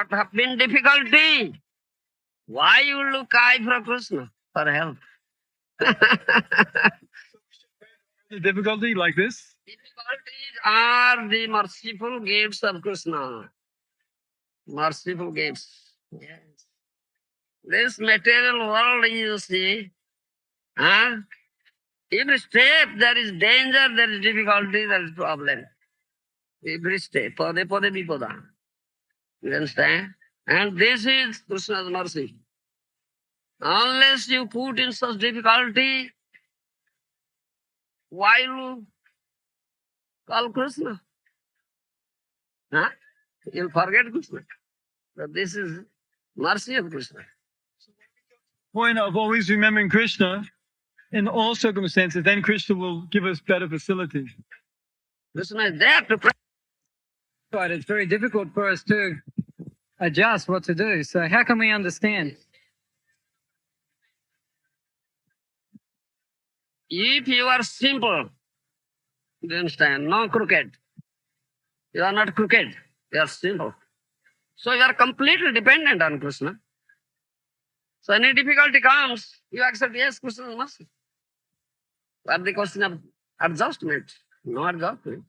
what have been difficulty? Why you look I for Krishna for help? The difficulty like this? Difficulties are the merciful gifts of Krishna. Merciful gifts. Yes. This material world, you see, huh? Every step there is danger, there is difficulty, there is problem. Every step, pade pade vipada. You understand? And this is Krishna's mercy. Unless you put in such difficulty, why you call Krishna? Huh? You'll forget Krishna. But this is mercy of Krishna. Point of always remembering Krishna in all circumstances, then Krishna will give us better facilities. Krishna is there to pray. But it's very difficult for us to adjust what to do. So how can we understand? If you are simple, you understand, no crooked. You are not crooked, you are simple. So you are completely dependent on Krishna. So any difficulty comes, you accept, yes, Krishna is mercy. But the question of adjustment, no adjustment.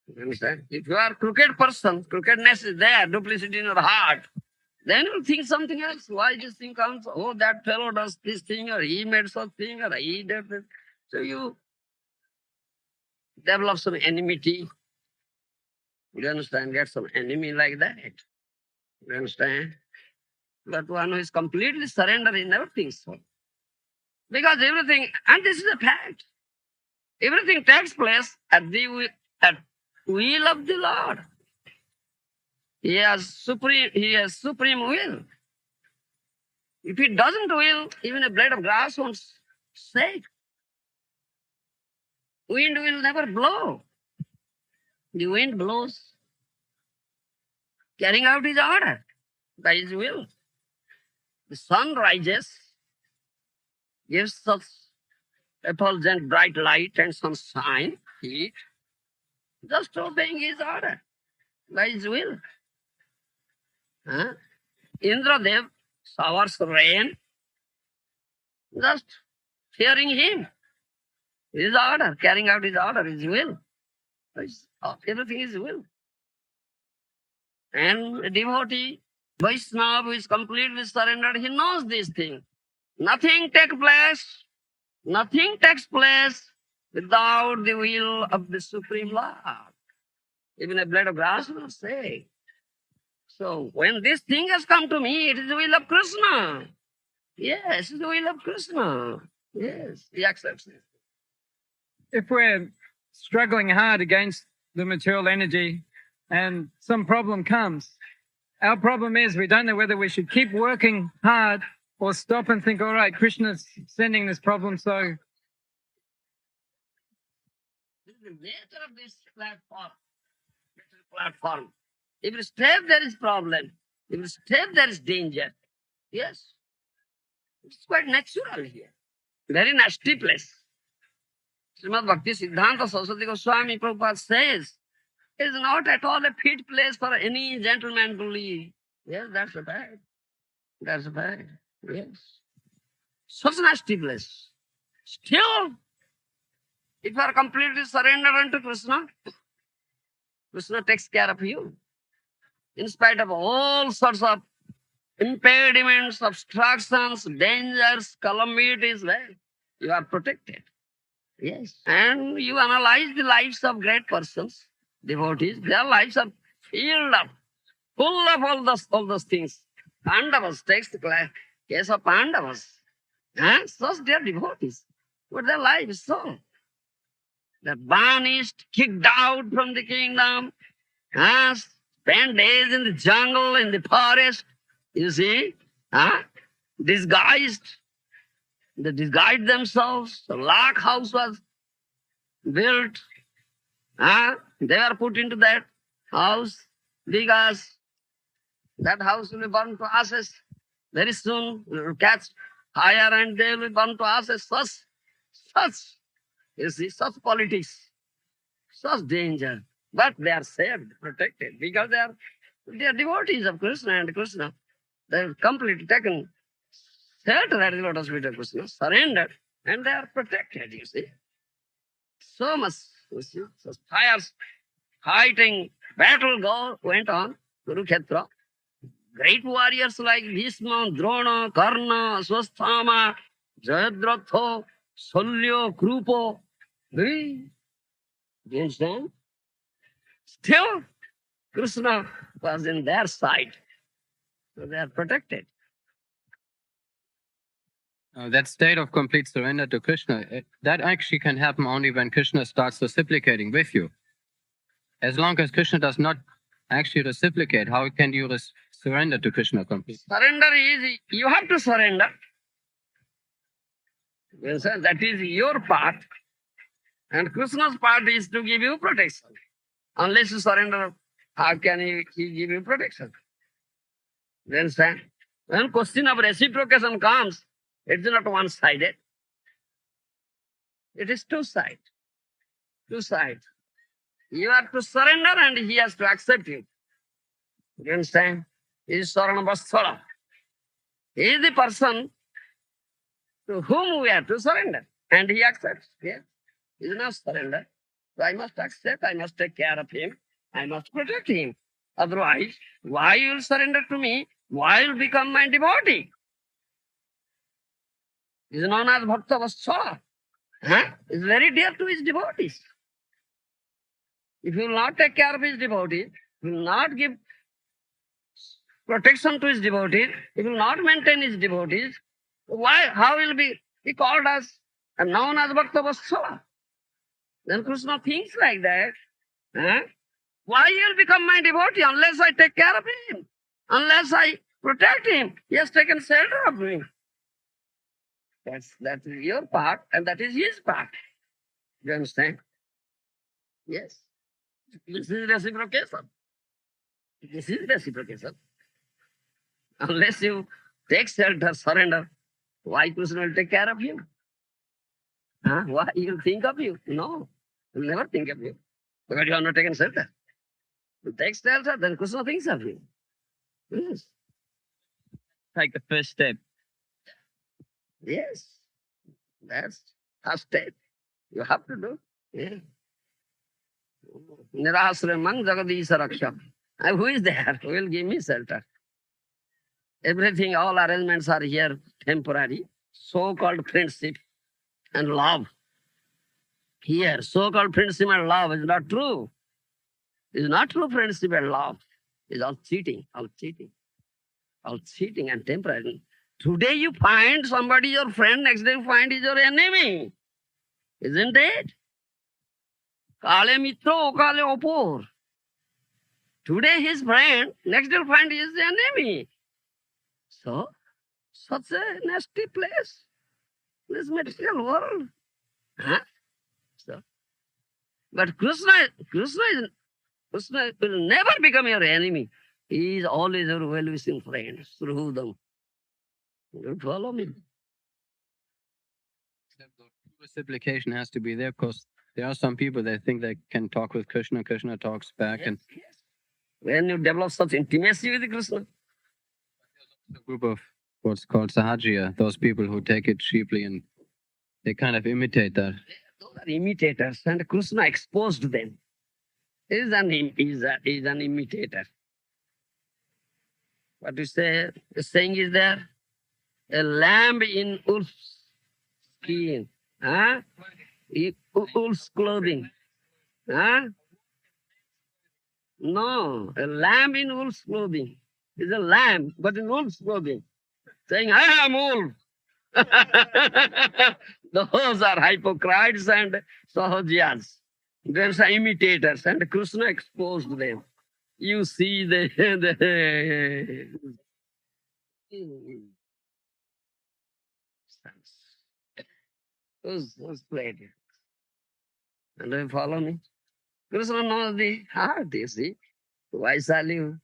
You understand? If you are crooked person, crookedness is there, duplicity in your heart, then you think something else. Why this thing comes? Oh, that fellow does this thing, or he made such thing, or he did it. So you develop some enmity. You understand? Get some enemy like that. You understand? But one who is completely surrendered, he never thinks so. Because everything, and this is a fact, everything takes place at will of the Lord. He has supreme will. If he doesn't will, even a blade of grass won't shake. Wind will never blow. The wind blows, carrying out his order by his will. The sun rises, gives such effulgent bright light and sunshine, heat, just obeying his order by his will. Huh? Indradev showers rain, just fearing him. His order, carrying out his order, his will. Everything is will. And a devotee, Vaishnava, who is completely surrendered, he knows this thing. Nothing takes place without the will of the Supreme Lord. Even a blade of grass will say. So when this thing has come to me, it is the will of Krishna. Yes, it's the will of Krishna. Yes, he accepts it. If we're struggling hard against the material energy and some problem comes, our problem is we don't know whether we should keep working hard or stop and think, all right, Krishna's sending this problem, so... This is the nature of this platform. Every step there is problem. Every step there is danger. Yes. It's quite natural here. Very nasty place. Srimad Bhakti Siddhanta Saraswati Goswami Prabhupada says, it is not at all a fit place for any gentleman to live. Yes, that's a fact. That's a fact. Yes. Such a nasty place. Still, if you are completely surrendered unto Krishna, Krishna takes care of you. In spite of all sorts of impediments, obstructions, dangers, calamities, well, you are protected. Yes. And you analyze the lives of great persons, devotees, their lives are filled up, full of all those things. Pandavas, takes the case of Pandavas. Such they are devotees. But their life is so. They're banished, kicked out from the kingdom, spend days in the jungle, in the forest, you see, disguised. They disguised themselves. The log house was built. They were put into that house because that house will be burned to ashes very soon. It will catch fire and they will be burned to ashes. Such, you see, such politics, such danger. But they are saved, protected, because they are They are devotees of Krishna, and Krishna, they have completely taken shelter at the lotus feet of Krishna, surrendered, and they are protected, you see. So much, you see, so fires, fighting, battle went on, Kurukshetra. Great warriors like Bhishma, Drona, Karna, Swasthama, Jayadratha, Salya, Krupa. Do you understand? Still, Krishna was in their side. So they are protected. That state of complete surrender to Krishna, that actually can happen only when Krishna starts reciprocating with you. As long as Krishna does not actually reciprocate, how can you surrender to Krishna completely? Surrender is, you have to surrender. You understand? That is your part. And Krishna's part is to give you protection. Unless you surrender, how can he give you protection? You understand? When question of reciprocation comes, it's not one-sided. It is two-sided. Two sides. You have to surrender and he has to accept you. You understand? He is Saranabhasthala. He is the person to whom we have to surrender. And he accepts. Yes. He is not surrender. So I must accept, I must take care of him, I must protect him. Otherwise, why you will surrender to me? Why you will become my devotee? He is known as Bhakta Vatsala. Huh? He is very dear to his devotees. If you will not take care of his devotees, he will not give protection to his devotees, he will not maintain his devotees, why? How will be called as and known as Bhakta Vatsala? Then Krishna thinks like that. Huh? Why he will become my devotee unless I take care of him? Unless I protect him? He has taken shelter of me. That is your part and that is his part. You understand? Yes. This is reciprocation. This is reciprocation. Unless you take shelter, surrender, why Krishna will take care of you? Huh? Why he will think of you? No, he will never think of you. Because you have not taken shelter. You take shelter, then Krishna thinks of you. Yes. Take the first step. Yes. That's a step. You have to do. Yeah. Nirasramang Jagadisha Raksha. Who is there? Who will give me shelter? Everything, all arrangements are here temporary. So-called friendship and love. Here, so-called friendship and love is not true. It's not true friendship and love. It's all cheating, all cheating. All cheating and temporary. Today you find somebody your friend, next day you find is your enemy. Isn't it? Kale mitro, kale opor. Today his friend, next day you find he is the enemy. So, such a nasty place. This material world. Huh? So, but Krishna will never become your enemy. He is always your well-wishing friend. Sruhudam. You follow me? Reciprocation has to be there because there are some people that think they can talk with Krishna, Krishna talks back, Yes, and yes. When you develop such intimacy with Krishna, a group of what's called sahajiya, those people who take it cheaply and they kind of imitate that. those are imitators, and Krishna exposed them. He is an imitator. What you say? The saying is there: a lamb in wolf's skin, huh? Wolf's clothing, huh? No, a lamb in wolf's clothing is a lamb, but in wolf's clothing, saying, "I am wolf." Those are hypocrites and sahajiyas. Those are imitators, and Krishna exposed them. You see who's played it? And you follow me? Krishna knows the heart, you see. Why shall you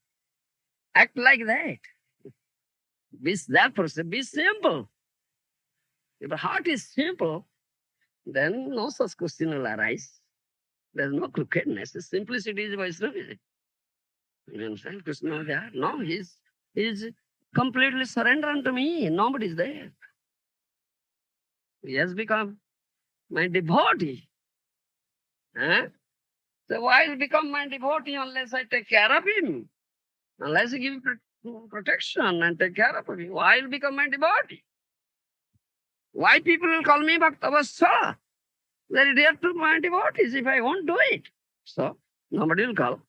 act like that? Be that person, be simple. If the heart is simple, then no such question will arise. There's no crookedness. Simplicity is Vaishnavism. You understand? Krishna is there. No, he's completely surrendered unto me. Nobody is there. He has become my devotee. Huh? So why will become my devotee unless I take care of him? Unless I give him protection and take care of him, why will become my devotee? Why people will call me Bhaktavasala? Very dear to my devotees if I won't do it. So nobody will call.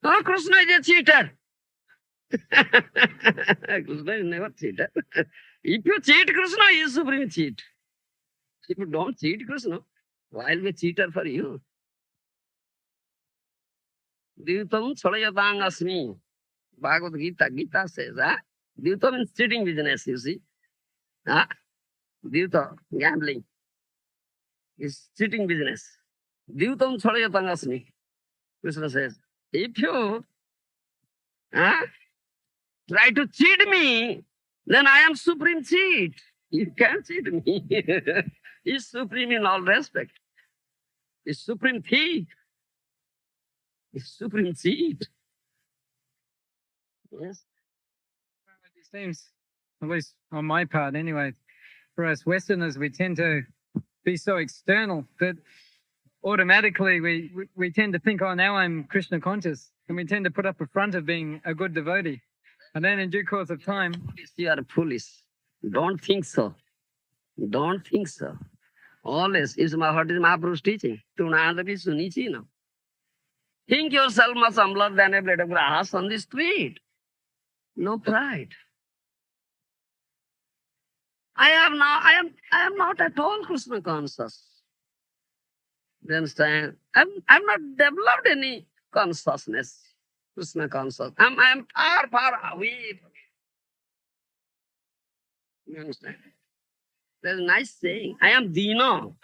Oh, Krishna is a cheater. Krishna is never cheater. If you cheat Krishna, he is supreme cheat. If you don't cheat Krishna, why will be a cheater for you? Divitam Salayatang Asmi. Bhagavad Gita says, Divta means cheating business, you see. Divta, gambling, is cheating business. Divtam Salayatang Asmi. Krishna says, if you try to cheat me, then I am supreme cheat. You can't cheat me. He's supreme in all respect. He's supreme thief. He's supreme cheat. Yes. It seems, at least on my part anyway, for us Westerners, we tend to be so external that automatically we tend to think, oh, now I'm Krishna conscious. And we tend to put up a front of being a good devotee. And then in due course of time... You are foolish. Don't think so. Don't think so. Always, what is Mahaprabhu's teaching? Tunadapi sunichi now. Think yourself much humbler than a blade of grass on the street. No pride. I am not at all Krishna conscious. You understand? I'm not developed any consciousness, Krishna consciousness. I'm far away from it. You understand? There's a nice saying. I am Dino.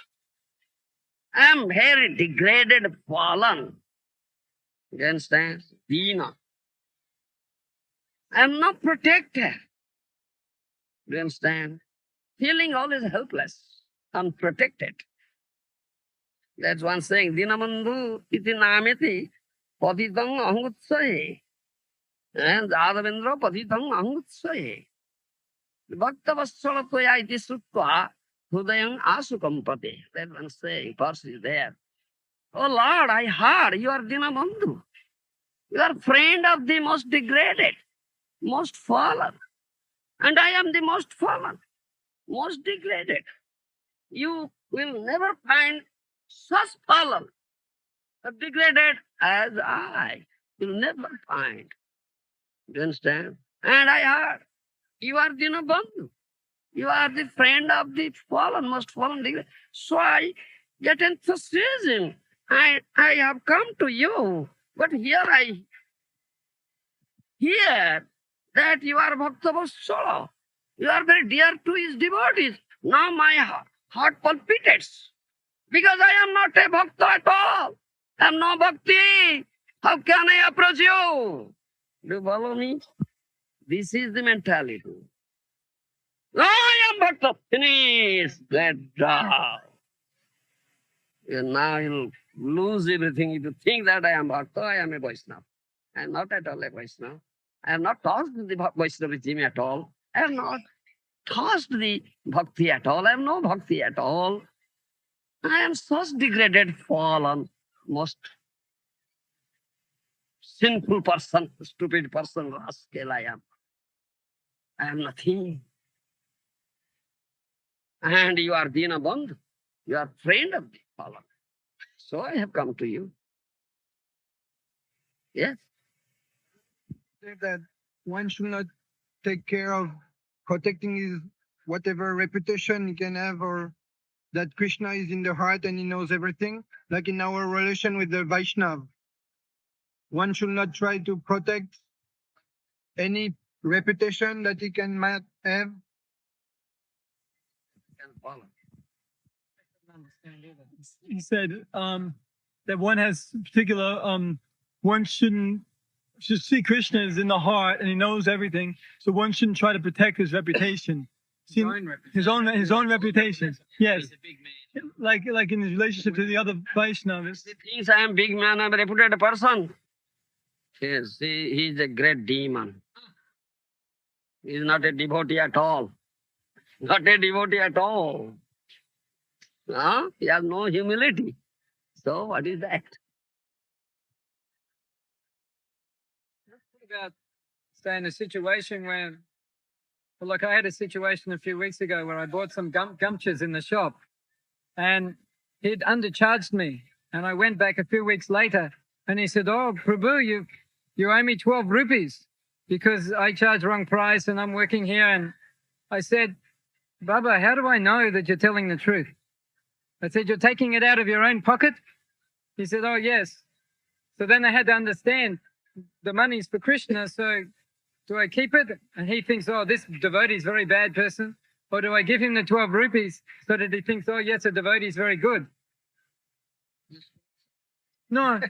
I am very degraded, fallen. You understand? Dino. I am not protected. You understand? Feeling always helpless, unprotected. That's one saying. Dinabandhu iti nameti patitang ahangutsaye. And Jadavendra patitang ahangutsaye. Bhaktavassala toya iti sutta hudayang asukampate. That one saying, verse is there. Oh Lord, I heard you are Dinabandhu. You are friend of the most degraded, most fallen. And I am the most fallen, most degraded. You will never find such fallen or degraded as I. You'll never find. Do you understand? And I heard you are Dinabandhu. You are the friend of the fallen, most fallen degraded. So I get enthusiasm. I have come to you. But here I hear that you are Bhaktavassala. You are very dear to his devotees. Now my heart palpitates. Because I am not a bhakta at all. I am no bhakti. How can I approach you? Do you follow me? This is the mentality. No, I am bhakta. Finish. Get down. And now you'll lose everything. If you think that I am bhakta, I am a Vaishnava. I am not at all a Vaishnava. I have not touched the Vaishnavism at all. I have not touched the bhakti at all. I have no bhakti at all. I am such degraded, fallen, most sinful person, stupid person, rascal I am. I am nothing. And you are Dinabandhu. You are friend of the fallen. So I have come to you. Yes. That one should not take care of protecting his whatever reputation he can have, or that Krishna is in the heart and he knows everything, like in our relation with the Vaishnav. One should not try to protect any reputation that he might have. He said that one has particular, one should see Krishna is in the heart and he knows everything, so one shouldn't try to protect his reputation. See, his own reputation. Yes. Like in his relationship to the other Vaishnavas. He thinks I am big man, I am a reputed person. Yes, he is a great demon. He is not a devotee at all. Not a devotee at all. Huh? He has no humility. So what is that? What about, say, in a situation where, well, look, I had a situation a few weeks ago where I bought some gumchas in the shop and he'd undercharged me. And I went back a few weeks later and he said, "Oh, Prabhu, you owe me 12 rupees because I charged wrong price and I'm working here." And I said, "Baba, how do I know that you're telling the truth?" I said, "You're taking it out of your own pocket?" He said, "Oh, yes." So then I had to understand the money's for Krishna, so do I keep it? And he thinks, "Oh, this devotee is a very bad person." Or do I give him the 12 rupees so that he thinks, "Oh, yes, a devotee is very good"? No.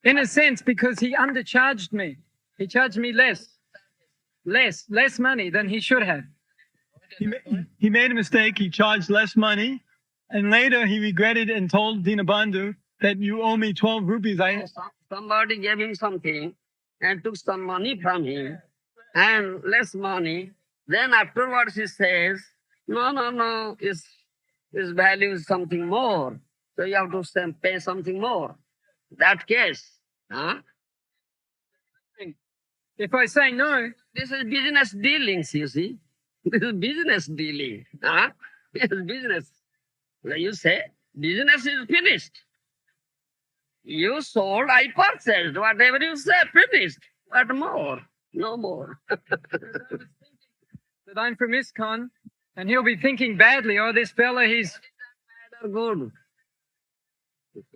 In a sense, because he undercharged me. He charged me less money than he should have. He made a mistake. He charged less money, and later he regretted and told Dinabandhu that you owe me 12 rupees. Somebody gave him something and took some money from him and less money. Then afterwards he says, no, his value is something more. So you have to pay something more. That case, huh? If I say no, This is business dealings, you see. This is business dealing. Huh? This is business. When you say, business is finished. You sold, I purchased. Whatever you say, finished. What more? No more. that I'm from ISKCON, and he'll be thinking badly, "Oh, this fella, he's..." Bad or good.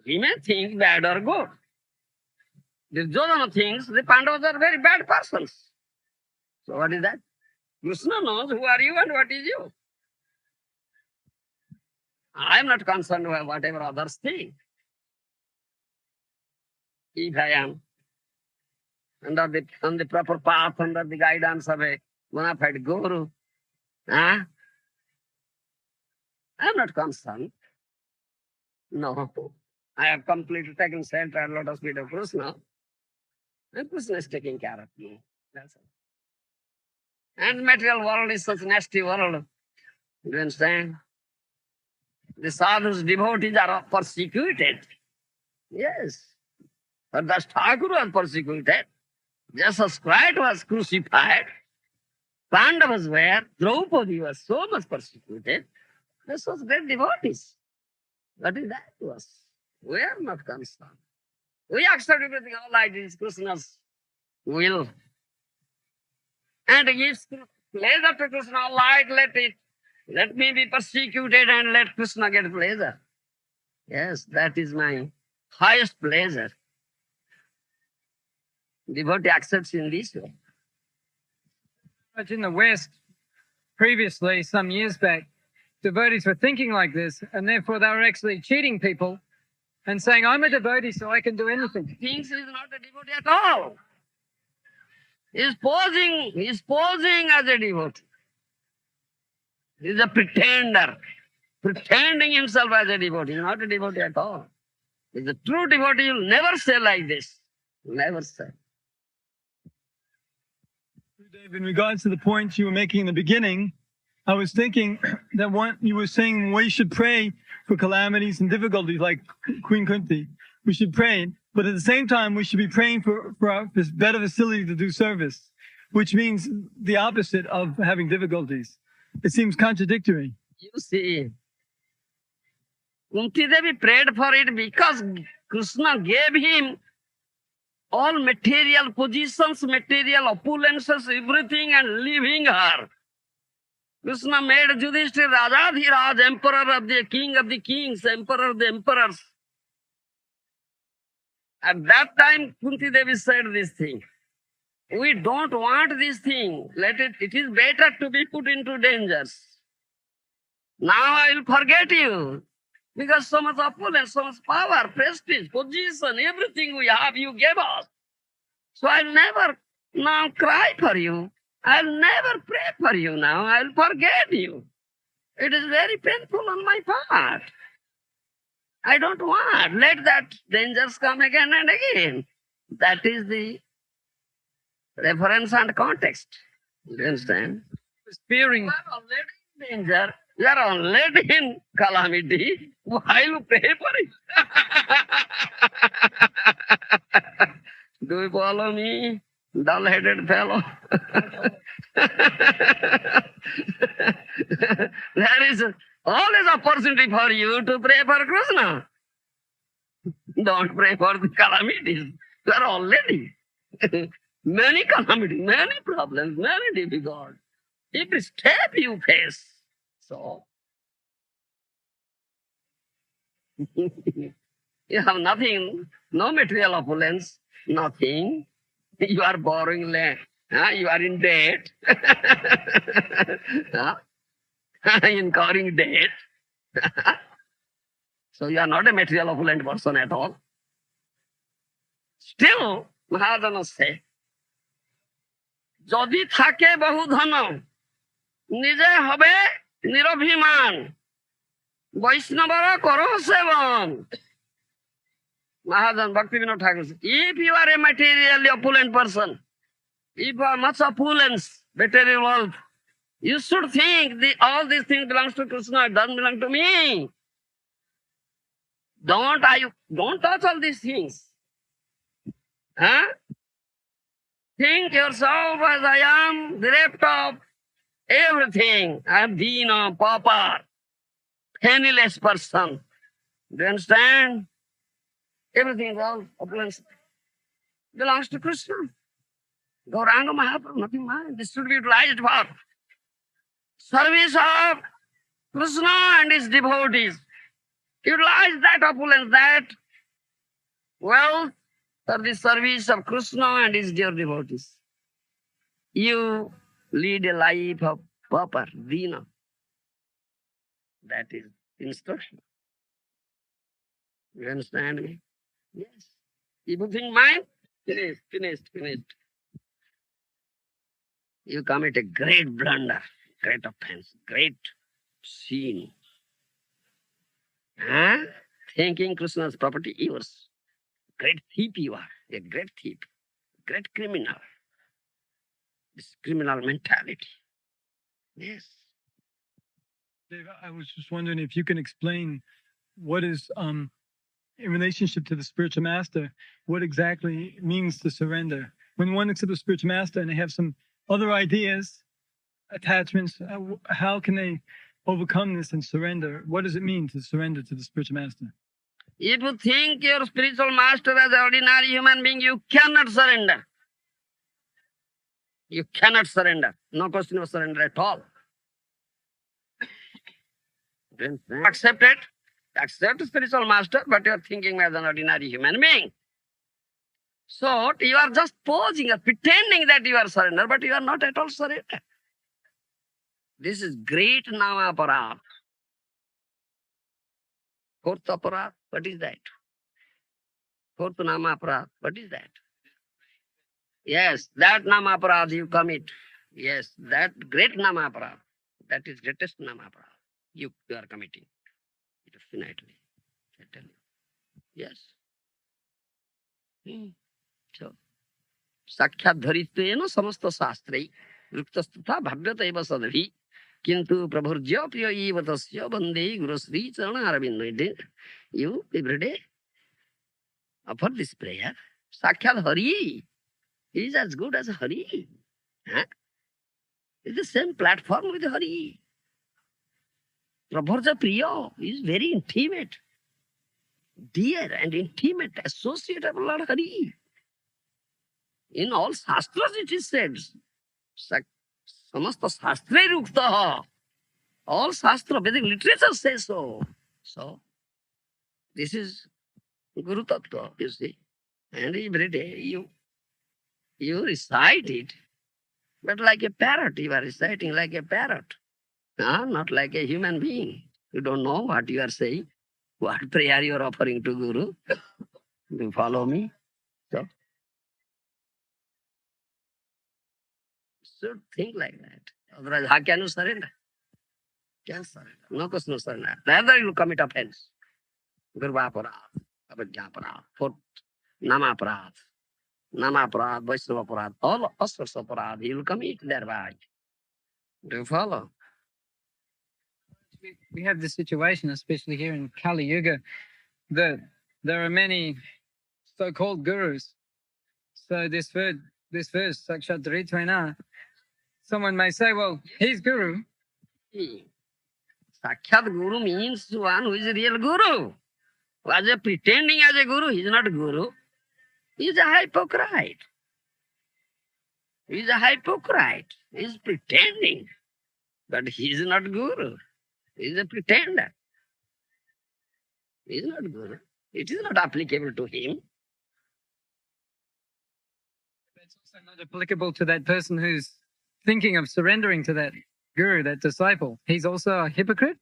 He may think bad or good. Duryodhana thinks the Pandavas are very bad persons. So what is that? Krishna knows who are you and what is you. I am not concerned with whatever others think. If I am on the proper path, under the guidance of a bona fide guru, I am not concerned. No. I have completely taken shelter at lotus feet of Krishna. And Krishna is taking care of me. That's all. And material world is such a nasty world. You understand? The sadhus, devotees are persecuted. Yes. But the Thakur was persecuted. Jesus Christ was crucified. Pandavas were. Draupadi was so much persecuted. This was great devotees. What is that to us? We are not concerned. We accept everything, all right, it is Krishna's will. And it gives pleasure to Krishna, all right, let it. Let me be persecuted and let Krishna get pleasure. Yes, that is my highest pleasure. Devotee accepts in this way. But in the West, previously, some years back, devotees were thinking like this, and therefore they were actually cheating people and saying, "I'm a devotee, so I can do anything." Thinks he is not a devotee at all. He is posing as a devotee. He is a pretender, pretending himself as a devotee. He is not a devotee at all. He is a true devotee. He will never say like this. Never say. Dave, in regards to the points you were making in the beginning, I was thinking that you were saying we should pray for calamities and difficulties like Queen Kunti. We should pray, but at the same time, we should be praying for this better facility to do service, which means the opposite of having difficulties. It seems contradictory. You see, Kunti Devi prayed for it because Krishna gave him all material positions, material opulences, everything, and leaving her. Krishna made Yudhishthira Rajadhiraj, emperor of the king of the kings, emperor of the emperors. At that time, Kunti Devi said this thing. We don't want this thing. It is better to be put into dangers. Now I will forget you. Because so much opulence, so much power, prestige, position, everything we have, you gave us. So I'll never now cry for you. I'll never pray for you now. I'll forget you. It is very painful on my part. I don't want. Let that dangers come again and again. That is the reference and context. You understand? Fearing. You are already in danger. You are already in calamity. Why you pray for it? Do you follow me? Dull-headed fellow. There is always opportunity for you to pray for Krishna. Don't pray for the calamities. You are already many calamities, many problems, many difficulties. Every step you face. So you have nothing, no material opulence, nothing. You are borrowing land. You are in debt. Huh? Incurring debt. So you are not a material opulent person at all. Still, Maharaja say, যদি থাকে বহু ধন নিজে হবে নিরভিমান বৈষ্ণবর করো সেবন Mahajan Bhakti Vinod Thakur says, if you are a materially opulent person, if you are much opulence, material wealth, you should think all these things belongs to Krishna, it doesn't belong to me. Don't touch all these things. Huh? Think yourself as I am bereft of everything. I am been a pauper, penniless person. Do you understand? Everything is all opulence belongs to Krishna. Gauranga Mahaprabhu, nothing mine. This should be utilized for service of Krishna and his devotees. Utilize that opulence, that wealth for the service of Krishna and his dear devotees. You lead a life of pauper, dina. That is instruction. You understand me? Yes. Everything mine? Finished. You commit a great blunder, great offense, great sin. Huh? Thinking Krishna's property yours. Great thief you are, a great thief, great criminal. This criminal mentality. Yes. Dave, I was just wondering if you can explain what is in relationship to the spiritual master, what exactly means to surrender. When one accepts a spiritual master and they have some other ideas, attachments, how can they overcome this and surrender? What does it mean to surrender to the spiritual master? If you think your spiritual master as an ordinary human being, you cannot surrender. You cannot surrender. No question of surrender at all. Accept it. Accept spiritual master, but you are thinking as an ordinary human being. So you are just posing or pretending that you are surrender, but you are not at all surrender. This is great nama aparat. Fourth aparat, what is that? Fourth nama aparat, what is that? Yes, that nama aparat you commit. Yes, that great nama aparat. That is greatest nama aparat. You are committing. Definitely. I tell you. Yes. So, साक्षात धरित्वेन समस्त शास्त्रै वृत्तस्तथा भाव्यत एव सदभि किंतु प्रभुर्ज्य प्रिय एव तस्य वन्दे गुरुश्री चरण Arvind. You every day offer this prayer. Sakshat Hari is as good as Hari. Huh? It's the same platform with Hari. Prabhurja Priya is very intimate, dear and intimate associate of Lord Hari. In all shastras it is said, samasta shastre ruktaha. All shastra, Vedic literature says so. So, this is Guru Tattva, you see. And every day you recite it, but like a parrot, you are reciting like a parrot. Not like a human being. You don't know what you are saying, what prayer you are offering to Guru. Do you follow me? So, should think like that. Otherwise, how can you surrender? Can't surrender. No question of surrender. Rather you commit offense. Gurvaparad, Abhijnaparad, fourth, Namaparad, Namaparad, Vaishnavaparad, all sorts of parad he will commit thereby. Do you follow? We have this situation, especially here in Kali Yuga, that there are many so-called gurus. So this verse, Sakshat Dritvaina, someone may say, well, he's guru. Sakshat Guru means one who is a real Guru. Who is pretending as a Guru, he is not a Guru. He is a hypocrite. He is a hypocrite. He is pretending. But he is not Guru. He is a pretender. He is not Guru. It is not applicable to him. That's also not applicable to that person who's thinking of surrendering to that guru, that disciple. He's also a hypocrite?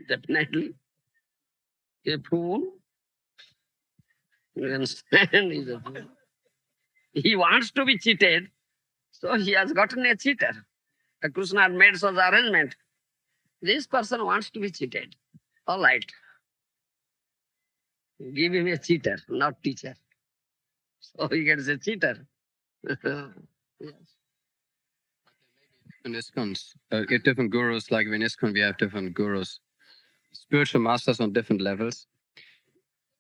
Definitely. A fool. You understand? He's a fool. He wants to be cheated, so he has gotten a cheater. Krishna had made such arrangement. This person wants to be cheated. All right. Give him a cheater, not teacher. So he gets a cheater. Yes. In ISKCONs, different gurus, like in ISKCON we have different gurus, spiritual masters on different levels.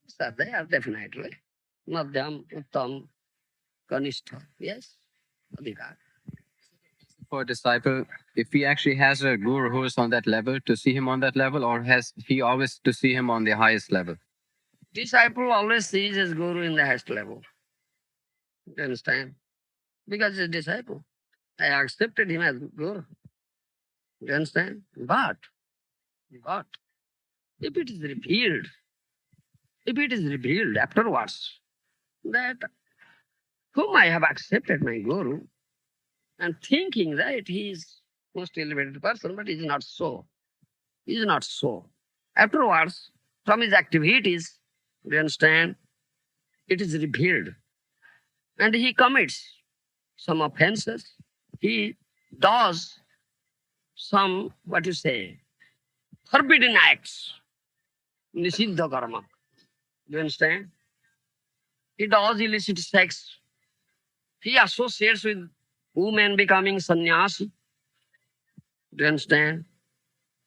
So they are definitely. Madhyam, Uttam, Kanistha. Yes. Adhikar. For a disciple, if he actually has a guru who is on that level, to see him on that level, or has he always to see him on the highest level? Disciple always sees his guru in the highest level. You understand? Because he's a disciple. I accepted him as guru. You understand? But if it is revealed afterwards that whom I have accepted my guru and thinking that he is most elevated person, but it is not so. It is not so. Afterwards, from his activities, you understand, it is revealed. And he commits some offenses. He does some, what you say, forbidden acts. Nisiddha karma. Do you understand? He does illicit sex. He associates with women becoming sannyasi. Do you understand?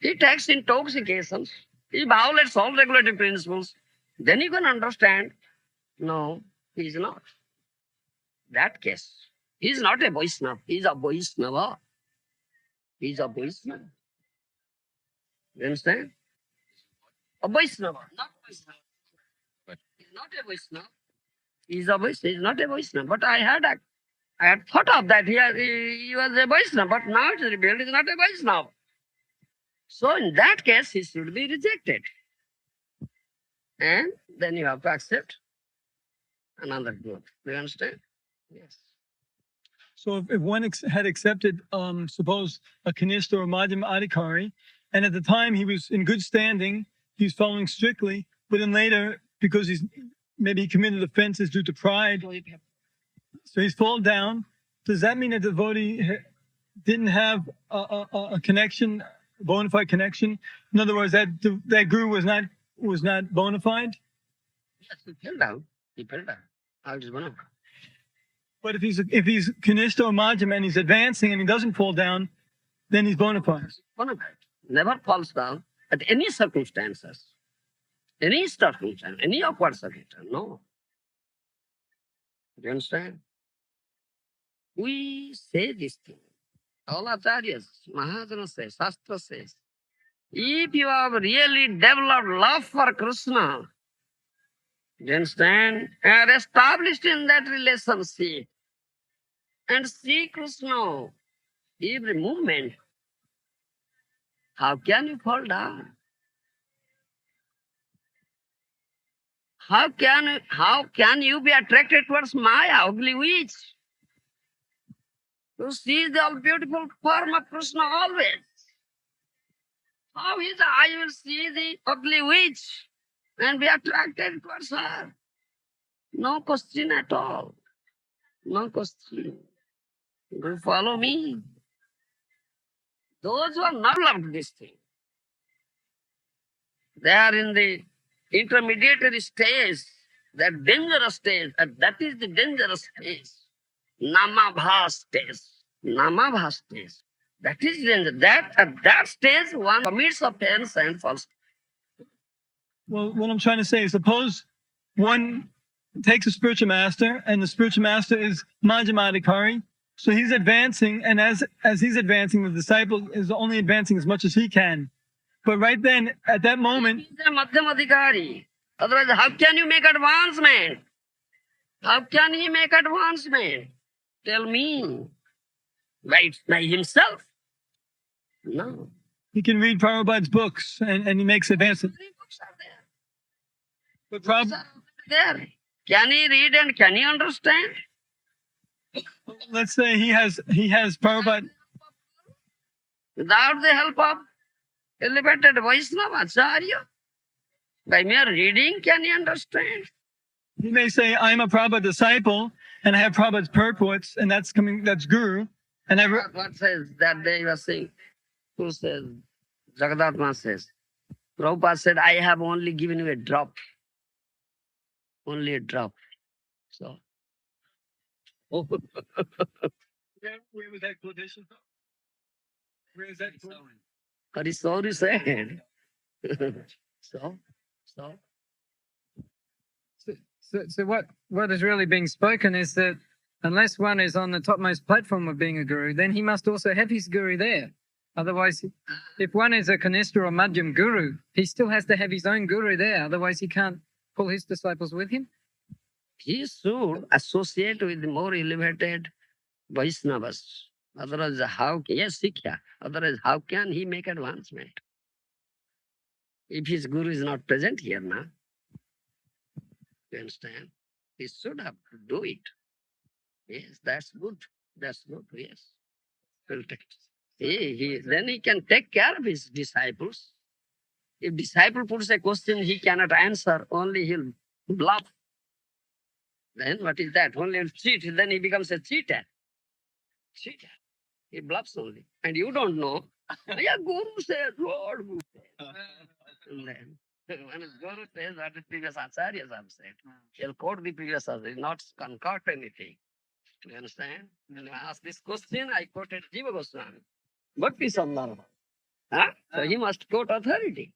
He takes intoxications. He violates all regulatory principles. Then you can understand, no, he is not. That case. He is not a Vaishnava. He is a Vaishnava. He is a Vaishnava. You understand? A Vaishnava, not Vaishnava. But- He is not a Vaishnava. He is a Vaishnava. He is not a Vaishnava. But I had thought of that. He was a Vaishnava, but now it is revealed he is not a Vaishnava. So in that case, he should be rejected. And then you have to accept another group. Do you understand? Yes. So if one had accepted, suppose a Kanishta or Madhyam Adhikari, and at the time he was in good standing, he was following strictly, but then later, because maybe he committed offenses due to pride, so he's fallen down. Does that mean that the devotee didn't have a connection, a bona fide connection? In other words, that guru was not bona fide? Yes, he fell down. He fell down. How it is one of them. But if he's Kanishta or Madhyam and he's advancing and he doesn't fall down, then he's bona fide. One of them never falls down at any circumstances. Any circumstance, any awkward circumstance. No. Do you understand? We say this thing. All acharyas, Maharaja says, Shastra says, if you have really developed love for Krishna, do you understand, and established in that relationship, and see Krishna every movement, how can you fall down? How can you be attracted towards Maya, ugly witch? You see the beautiful form of Krishna always. How his eye will see the ugly witch and be attracted towards her? No question at all. No question. Do you follow me? Those who have not loved this thing, They are in the intermediary stage, that dangerous stage, and that is the dangerous stage. Namabha stage. Namabha stage. That is danger. That at that stage one commits offense and falls. Well, what I'm trying to say is, suppose one takes a spiritual master, and the spiritual master is Majjamadikari, so he's advancing, and as he's advancing, the disciple is only advancing as much as he can. But right then, at that moment, He is a Madhyamadikari. Otherwise, how can you make advancement? How can he make advancement? Tell me. By himself? No. he can read Prabhupada's books, and he makes advances. Many books are there. But Books are there. Can he read and can he understand? let's say he has Prabhupada. Without the help of elevated Vaishnava Acharya, by mere reading, can he understand? He may say, "I'm a Prabhupada disciple, and I have Prabhupada's purports, and that's Guru." And What says that day you are saying? Who says? Jagadatma says. Prabhupada said, I have only given you a drop. Only a drop. So. Where was that quotation? Where is that? Harisori said. So. So what is really being spoken is that unless one is on the topmost platform of being a guru, then he must also have his guru there. Otherwise, if one is a Kanishta or Madhyam guru, he still has to have his own guru there. Otherwise, he can't pull his disciples with him. He should associate with the more elevated Vaishnavas. Otherwise, yes, Sikha. Otherwise, how can he make advancement? If his guru is not present here now, you understand? He should have to do it. Yes, that's good. That's good, yes. Will take it. Then he can take care of his disciples. If disciple puts a question he cannot answer, only he'll bluff. Then what is that? Only he'll cheat. Then he becomes a cheater. Cheater. He bluffs only. And you don't know. Yeah, Guru says, Lord Guru says. And then, when his Guru says what the previous acharyas have said, he'll quote the previous acharyas, not concoct anything. You understand? When I asked this question, I quoted Jiva Goswami. Bhakti Sandarbha. Huh? So he must quote authority.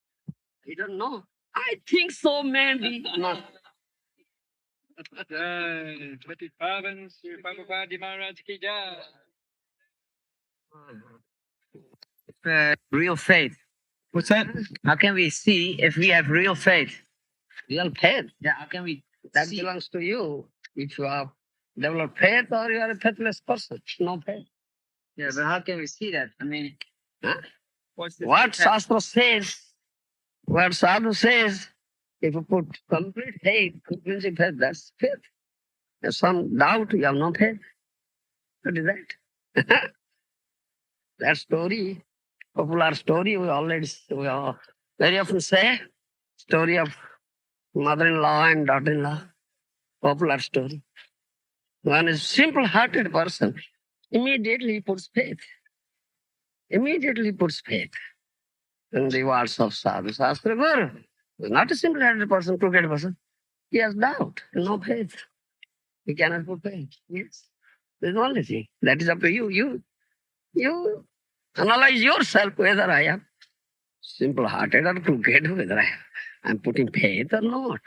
He don't know. I think so, maybe. No. Real faith. What's that? How can we see if we have real faith? Real faith. Yeah, how can we That see? belongs to you. If you have developed faith or you are a faithless person. No faith. Yeah, but how can we see that? I mean, Huh? what's this? What Shastra says, what Sadhu says, if you put complete faith, complete faith, that's faith. If some doubt, you have no faith. What is that? That story, popular story, we all very often say, story of mother-in-law and daughter-in-law, popular story. One is simple-hearted person, immediately puts faith. Immediately puts faith in the words of Sadhu Shastra Guru. He's not a simple-hearted person, crooked person. He has doubt, no faith. He cannot put faith. Yes. There's the only thing. That is up to you. You analyze yourself whether I am simple-hearted or crooked, whether I'm putting faith or not.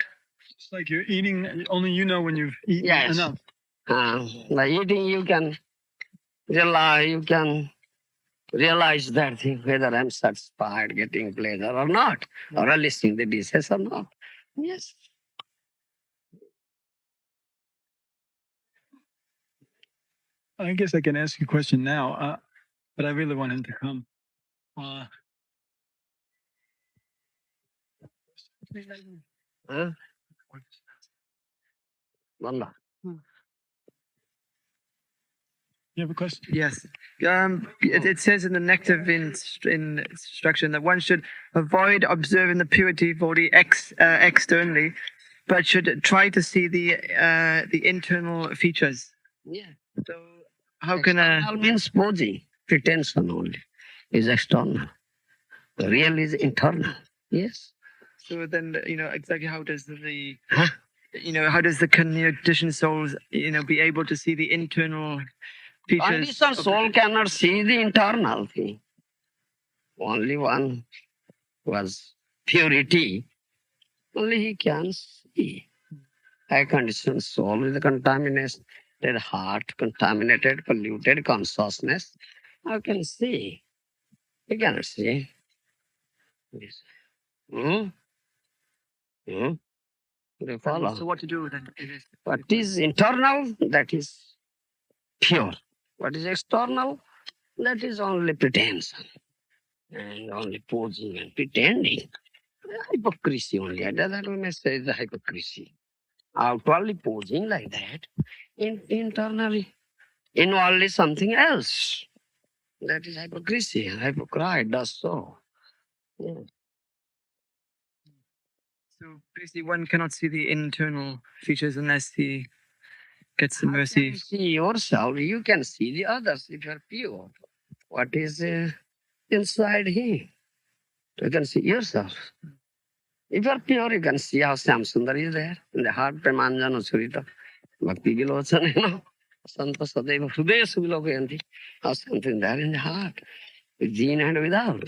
It's like you're eating. Only you know when you've eaten Yes. enough. By eating, you can realize that thing, whether I'm satisfied, getting pleasure or not, or listing the dishes or not. Yes. I guess I can ask you a question now, but I really want him to come. Huh? Wanda. You have a question? Yes. It says in the nectar instruction that one should avoid observing the purity of body externally, but should try to see the internal features. Yeah. So how can External means posing, pretension only is external. The real is internal. Yes. So then, exactly how does the, Huh? how does the conditioned souls, be able to see the internal features? Conditioned of the- soul cannot see the internal thing. Only one was purity. Only he can see. High conditioned soul with a contaminated heart, contaminated, polluted consciousness. How can he see? He cannot see. Yes. Hmm? Hmm? You follow? So what to do then? What is internal, that is pure. What is external, that is only pretension and only posing and pretending. Hypocrisy only. That we may say the hypocrisy. Outwardly posing like that, internally, inwardly something else. That is hypocrisy. Hypocrite does so. Yeah. So basically, one cannot see the internal features unless he gets the How can mercy. you see yourself? You can see the others if you are pure. What is inside him? You can see yourself. If you are pure, you can see how Syam Sundar is there in the heart, Premanjana Surita, Bhakti Vilocana, Santa Sadeva, Hridaya Suvilokayanti, how something there in the heart, within and without.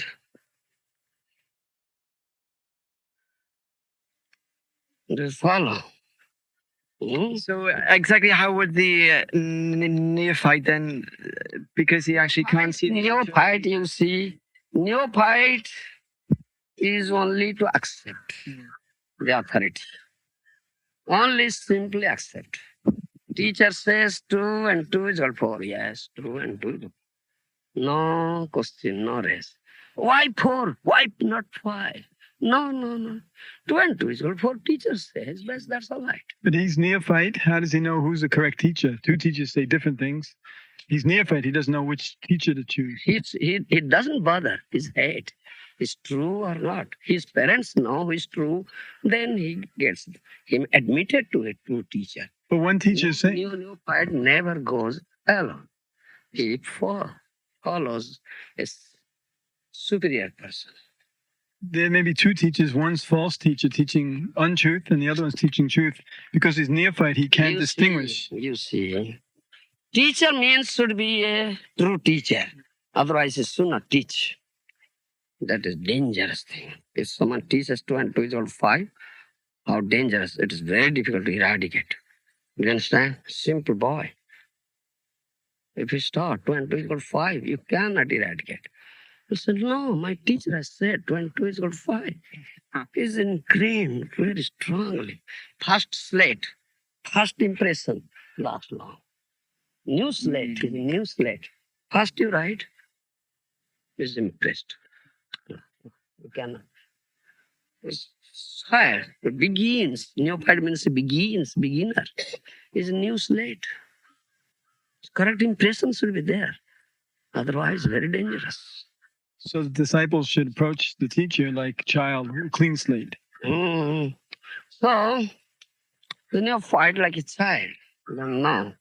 Just follow. Hmm? So exactly how would the neophyte then, because he actually can't see the Neophyte, you see, neophyte is only to accept the authority. Only simply accept. Teacher says 2 and 2 is all 4. Yes, 2 and 2 is all 4. No question, no race. Why 4? Why not 5? No, no, no. 2 and 2 is all 4. Teacher says, best, that's all right. But he's neophyte. How does he know who's the correct teacher? Two teachers say different things. He's neophyte. He doesn't know which teacher to choose. He doesn't bother his head. Is true or not. His parents know it's true. Then he gets him admitted to a true teacher. But one teacher is saying, Neophyte never goes alone. He follows a superior person. there may be two teachers. One's false teacher teaching untruth, and the other one's teaching truth. Because he's neophyte, he can't distinguish. You see, teacher means should be a true teacher. Otherwise, he should not teach. That is dangerous thing. If someone teaches 2 and 2 is all 5, how dangerous. It is very difficult to eradicate. You understand? Simple boy. If you start 2 and 2 is equal 5, you cannot eradicate. You said, no, my teacher has said 2 and 2 is equal 5. It's ingrained very strongly. First slate, first impression lasts long. New slate is a new slate. First you write is impressed. You cannot. It's higher. It begins. Neophyte means begins, beginner. It's a new slate. Correct impression should be there. Otherwise, very dangerous. So the disciples should approach the teacher like child, clean slate. Mm. So, the neophyte like a child. You don't know.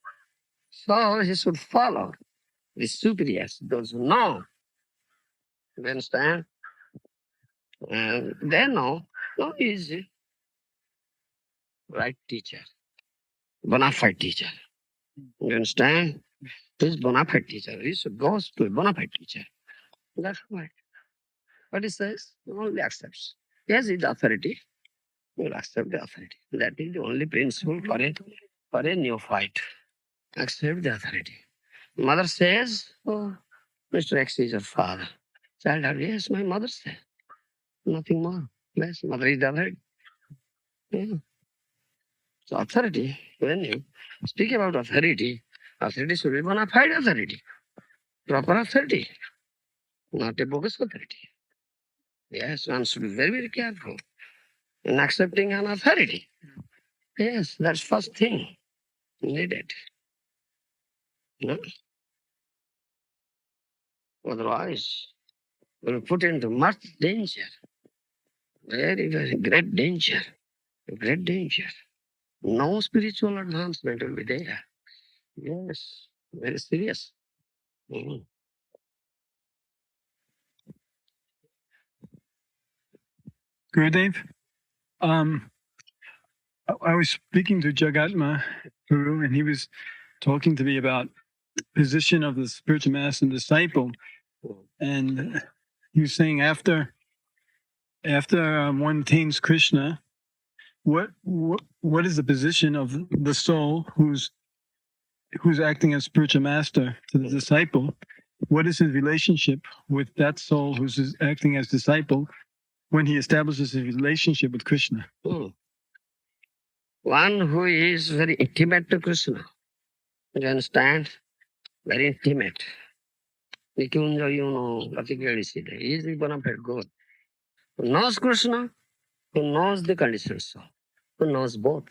So, he should follow the superiors, those who know. You understand? And they know. No easy. Right teacher. Bona fide teacher. You understand? This bona fide teacher. He should go to a bona fide teacher. That's right. What he says, he only accepts. Yes, it's authority. You will accept the authority. That is the only principle for a neophyte. Accept the authority. Mother says, oh, Mr. X is your father. Child, yes, my mother says. Nothing more. Yes, mother is the authority. Yeah. So authority, when you speak about authority, authority should be bona fide authority. Proper authority. Not a bogus authority. Yes, one should be very, very careful in accepting an authority. Yes, that's first thing needed. No? Otherwise, we'll put into much danger. Very, very great danger. Great danger. No spiritual advancement will be there. Yes, very serious. Mhm. Gurudev? I was speaking to Jagatma Guru, and he was talking to me about position of the spiritual master and disciple, and he was saying after one attains Krishna, what is the position of the soul who's acting as spiritual master to the disciple? What is his relationship with that soul who's acting as disciple when he establishes his relationship with Krishna? One who is very intimate to Krishna. You understand? Very intimate. Nikunja, you know, particularly see that. He is the bona fide Gour. Who knows Krishna, who knows the conditioned soul, who knows both.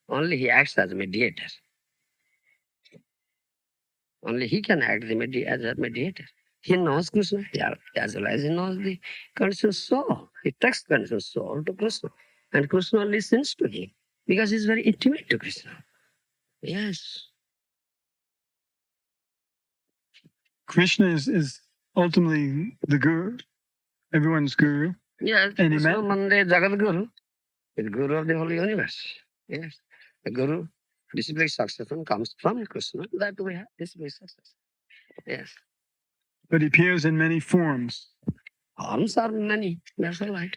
Only he acts as a mediator. Only he can act as a mediator. He knows Krishna as well as he knows the conditioned soul. He takes conditioned soul to Krishna. And Krishna listens to him because he's very intimate to Krishna. Yes. Krishna is ultimately the guru, everyone's guru. Yes, And he Krishna met- Mande Jagat Guru, the guru of the whole universe. Yes. The guru, disciplic succession comes from Krishna. That we have disciplic success. Yes. But he appears in many forms. Forms are many. That's all right.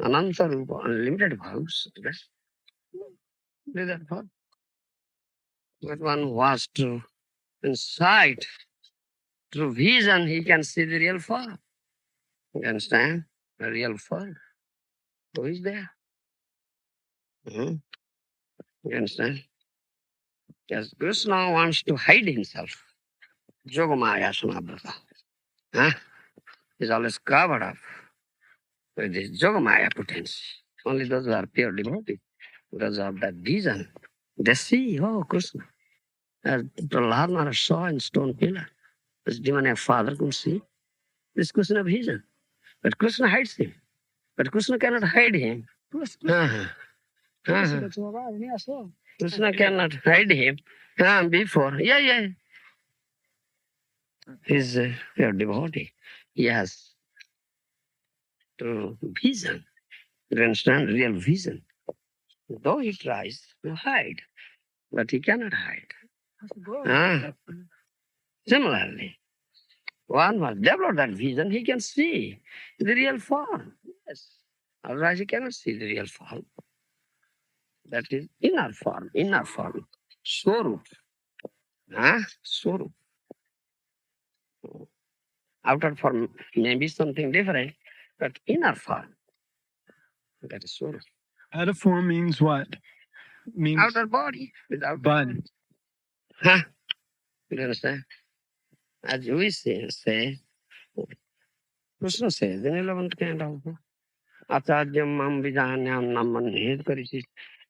Ananta Rupa, unlimited forms. Yes. Do that form. But one was to insight, through vision, he can see the real form. You understand? The real form. Who is there? You understand? Yes, Krishna wants to hide himself. Yogamaya Samabhrata. Huh? He's always covered up with this Yogamaya potency. Only those who are pure devotees, those who have that vision, they see, oh, Krishna. As Prahlad Maharaj saw in stone pillar, this demoniac father could see this Krishna vision. But Krishna hides him. But Krishna cannot hide him. Uh-huh. Uh-huh. Krishna cannot hide him before. Yeah. He's a pure devotee. He has to vision. You understand? Real vision. Though he tries to hide, but he cannot hide. Similarly, one must develop that vision, he can see the real form. Yes. Otherwise, he cannot see the real form. That is inner form. Swarup. Swarup. Outer form may be something different, but inner form. That is Swarup. Outer form means what? Means Outer body without body. You understand? As we say Krishna says in 11th canto, Acharyam mam vijanyam naman hed karisi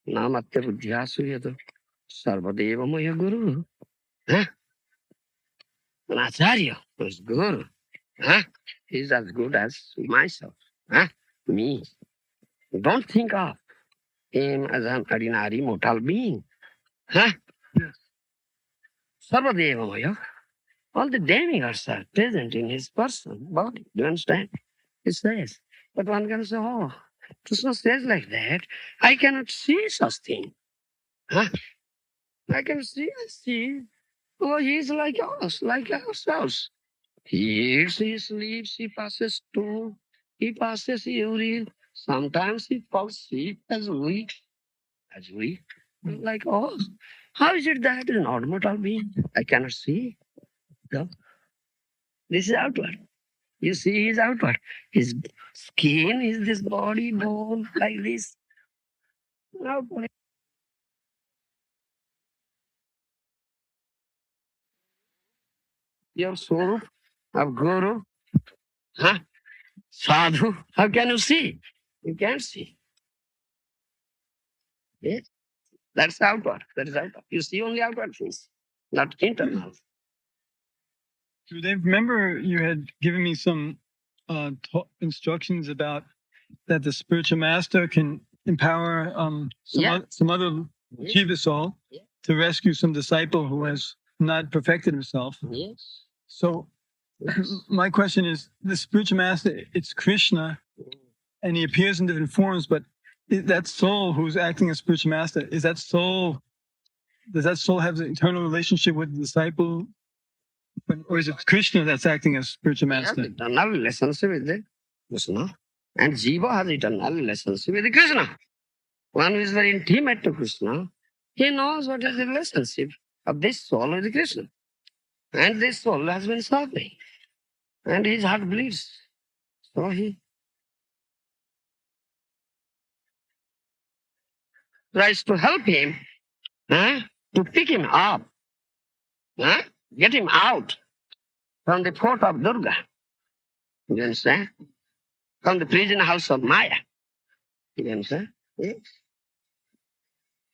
namatya buddhyasu yato sarvadeva maya guru. An Acharya is guru. He's as good as myself. Me. Don't think of him as an ordinary mortal being. Sarvadeva maya. All the demigods are present in his person, body. Do you understand? He says. But one can say, oh, Krishna says like that. I cannot see such thing. I can see. Oh, he is like us, like ourselves. He eats, he sleeps, he passes stool, he passes urine. Sometimes he falls asleep as we, like us. How is it that an mortal being? I cannot see. No. This is outward. You see his outward. His skin is this body, bone, like this. Outward. Your soul of Guru, Sadhu, how can you see? You can't see. Yes? That's outward. That is outward. You see only outward things, not internal. So Dave, remember you had given me some instructions about that the spiritual master can empower some other Yes. Jiva soul Yeah. to rescue some disciple who has not perfected himself. Yes. So Yes. my question is, the spiritual master, it's Krishna, and he appears in different forms, but that soul who's acting as spiritual master, does that soul have an eternal relationship with the disciple? Or is it Krishna that's acting as spiritual He has master? eternal relationship with the Krishna. And Jiva has eternal relationship with the Krishna. One who is very intimate to Krishna, he knows what is the relationship of this soul with the Krishna. And this soul has been suffering. And his heart bleeds. So he tries to help him, to pick him up, get him out from the fort of Durga. You understand? From the prison house of Maya. You understand? Yes.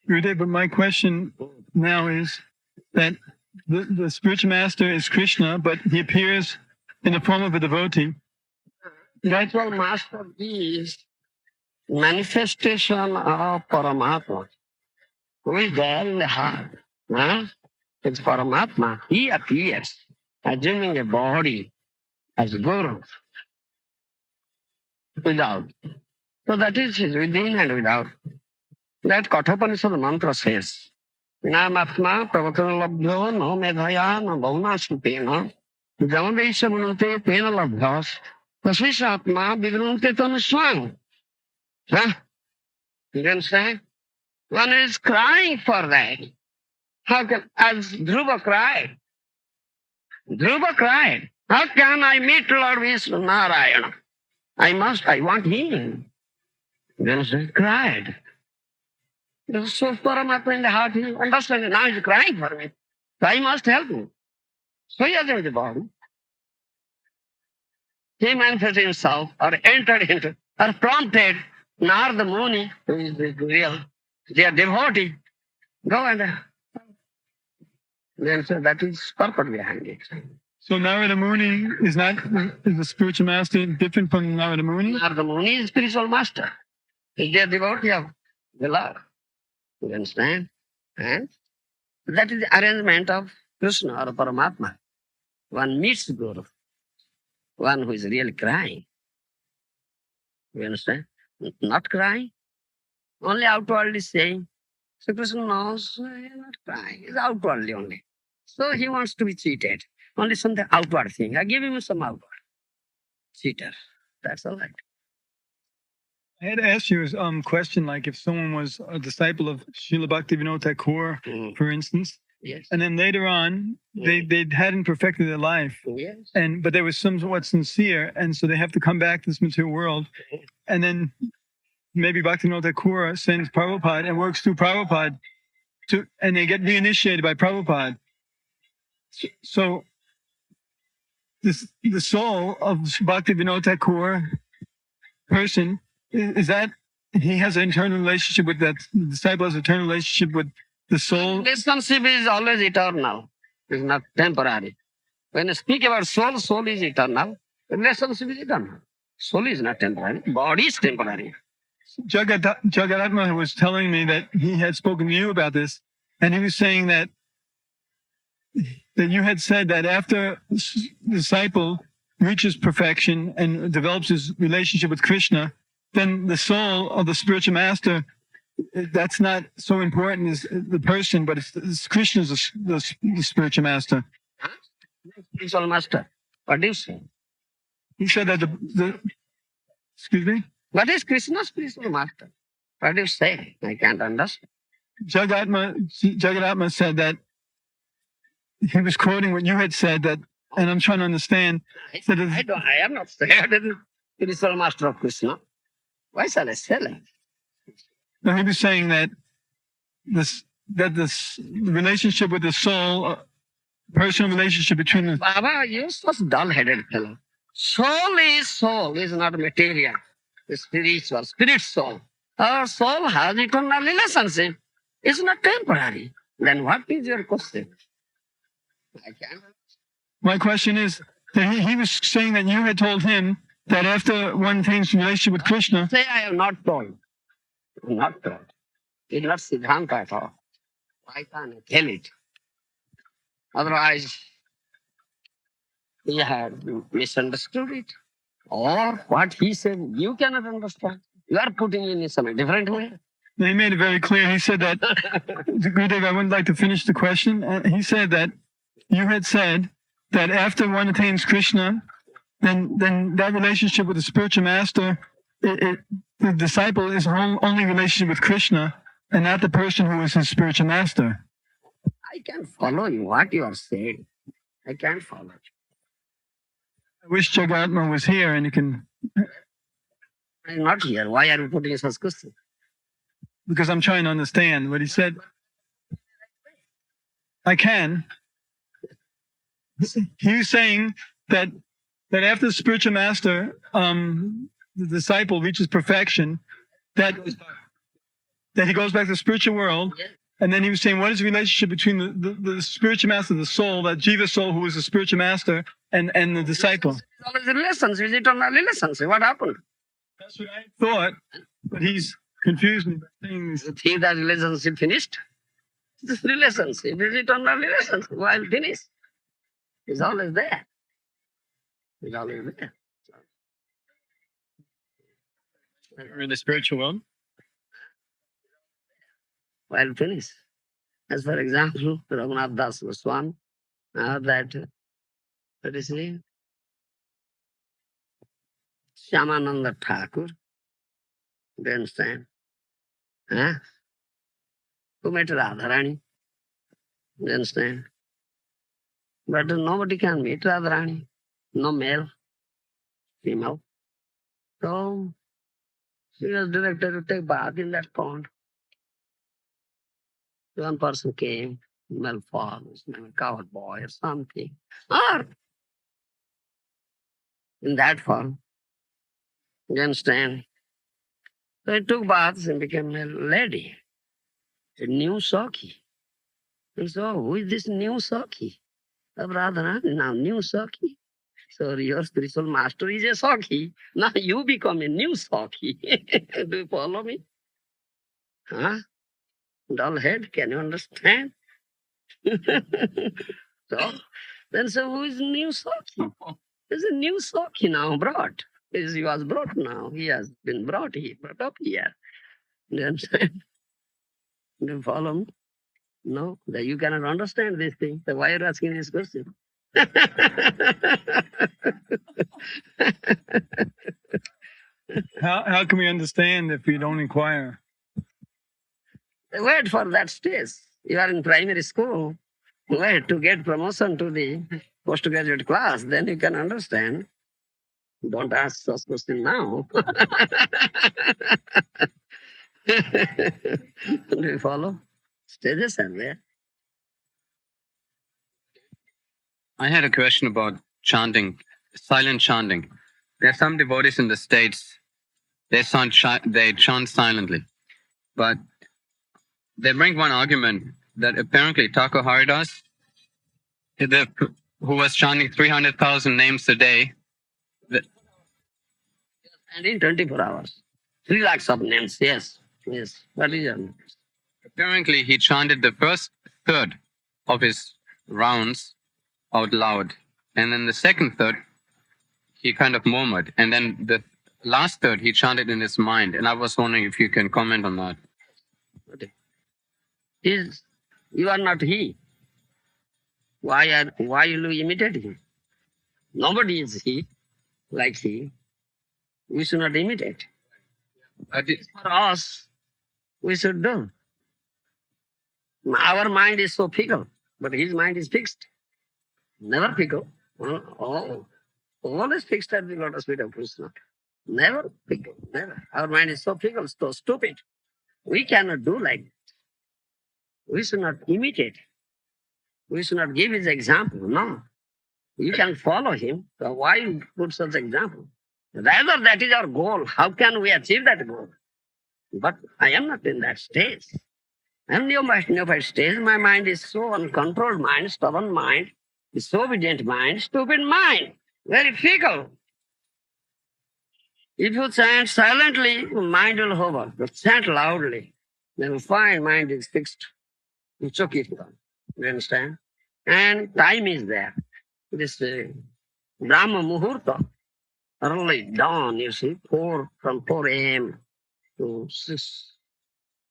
Gurudev, but my question now is that the spiritual master is Krishna, but he appears in the form of a devotee. Spiritual master is manifestation of Paramatma, who is there in the heart. It's Paramatma. He appears, assuming a body as Guru, without. So that is his within and without. That Kathopanishad mantra says, Namatma pravatanalabhyo no medhaya no bhaunashupena jamadeisha manante pena labhyas tasvishatma vivrunte tanuswang. You can say, one is crying for that. How can, as Dhruva cried, how can I meet Lord Vishnu Narayana? I want him. Then he cried. So Paramatma in the heart, he understands, now he's crying for me. So I must help him. So he has in the body. He manifested himself or entered into or prompted Narada Muni, who is the real, their devotee, go and then so that is purpose behind it. So Narada Muni is the spiritual master different from Narada Muni? Narada Muni is spiritual master. Is their devotee of the Lord. You understand? And that is the arrangement of Krishna or Paramatma. One meets Guru, one who is really crying. You understand? Not crying, only outwardly saying. So Krishna knows he is not crying, he's outwardly only. So he wants to be cheated. Only something outward thing. I give him some outward. Cheater. That's all right. I had to ask you a question, like if someone was a disciple of Srila Bhaktivinoda Thakur, for instance, Yes. and then later on they hadn't perfected their life, Yes. but they were somewhat sincere, and so they have to come back to this material world, and then maybe Bhaktivinoda Thakur sends Prabhupada and works through Prabhupada, and they get reinitiated by Prabhupada. So the soul of Bhaktivinoda Thakur person, is that he has an internal relationship with that, the disciple has an internal relationship with the soul? Relationship is always eternal. It's not temporary. When you speak about soul, soul is eternal. Relationship is eternal. Soul is not temporary. Body is temporary. Jagadatma was telling me that he had spoken to you about this, and he was saying that you had said that after the disciple reaches perfection and develops his relationship with Krishna, then the soul of the spiritual master, that's not so important as the person, but it's Krishna's the spiritual master. Spiritual master. What do you say? He said that excuse me? What is Krishna's spiritual master? What do you say? I can't understand. Jagadatma said that he was quoting what you had said, that, and I'm trying to understand. I am not saying the spiritual master of Krishna. Why shall I say that? No, he was saying that this relationship with the soul, personal relationship between the... Baba, you're such dull-headed fellow. Soul, is not material. It's spiritual, spirit soul. Our soul has eternal relationship. It's not temporary. Then what is your question? I can't. My question is that he was saying that you had told him that after one attains relationship with Krishna... Say I have not told. I'm not told. It's not Siddhanta at all. Why can't I tell it? Otherwise, he had misunderstood it. Or what he said, you cannot understand. You are putting in some different way. He made it very clear. He said that, Gurudev, I would like to finish the question. He said that you had said that after one attains Krishna, then that relationship with the spiritual master, the disciple is only relationship with Krishna and not the person who is his spiritual master. I can't follow you, what you are saying. I can't follow. I wish Jagatma was here and he can, I'm not here. Why are you putting such question? because I'm trying to understand what he said. I can. He was saying that after the spiritual master, the disciple reaches perfection, that he goes back to the spiritual world. Yeah. And then he was saying, what is the relationship between the spiritual master, the soul, that jiva soul who is the spiritual master, and the disciple? It's always relations, is it or not relations? What happened? That's what I thought, but he's confused me by saying this. You think that relationship finished? This relationship, is it or not relationship? While finished. It's always there. It's always there. In the spiritual world? While finished. As for example, Raghunath Das Swami, that, what is his name? Shyamananda Thakur. Do you understand? Huh? Who met Radharani? Do you understand? But nobody can meet Radharani. No male, female. So she was directed to take bath in that pond. One person came, male form, covered boy or something. Or in that form. You understand? So he took baths and became a lady. A new Sakhi. And so, who is this new Sakhi? Of Radharani, now new Sakhi. So your spiritual master is a Sakhi. Now you become a new Sakhi. Do you follow me? Huh? Dull head, can you understand? So who is new Sakhi? There's a new Sakhi now brought. He was brought now. He has been brought here, brought up here. Do you understand? Do you follow me? No, that you cannot understand this thing. So why are you asking this question? How can we understand if we don't inquire? Wait for that stage. You are in primary school. Wait to get promotion to the postgraduate class, then you can understand. Don't ask such question now. Do you follow? Stages are there. I had a question about chanting, silent chanting. There are some devotees in the States, they chant silently. But they bring one argument that apparently Thakur Haridas, who was chanting 300,000 names a day, And in 24 hours. 3 lakhs of names, yes. Yes. What is your name? apparently he chanted the first third of his rounds out loud. And then the second third, he kind of murmured. And then the last third, he chanted in his mind. And I was wondering if you can comment on that. You are not he. Why will you imitate him? Nobody is he, like he. We should not imitate. But it, For us, we should do. Our mind is so fickle, but his mind is fixed. Never fickle. Always fixed at the lotus feet of Krishna. Never fickle, never. Our mind is so fickle, so stupid. We cannot do like that. We should not imitate. We should not give his example. No. You can follow him. So why put such example? Rather, that is our goal. How can we achieve that goal? But I am not in that stage. I am neophyte stage. My mind is so uncontrolled mind, stubborn mind, disobedient mind, stupid mind, very fickle. If you chant silently, mind will hover. But chant loudly, then you find mind is fixed. You choke it down. You understand? And time is there. This Brahma Muhurta. early dawn, you see, from 4 a.m. to 6,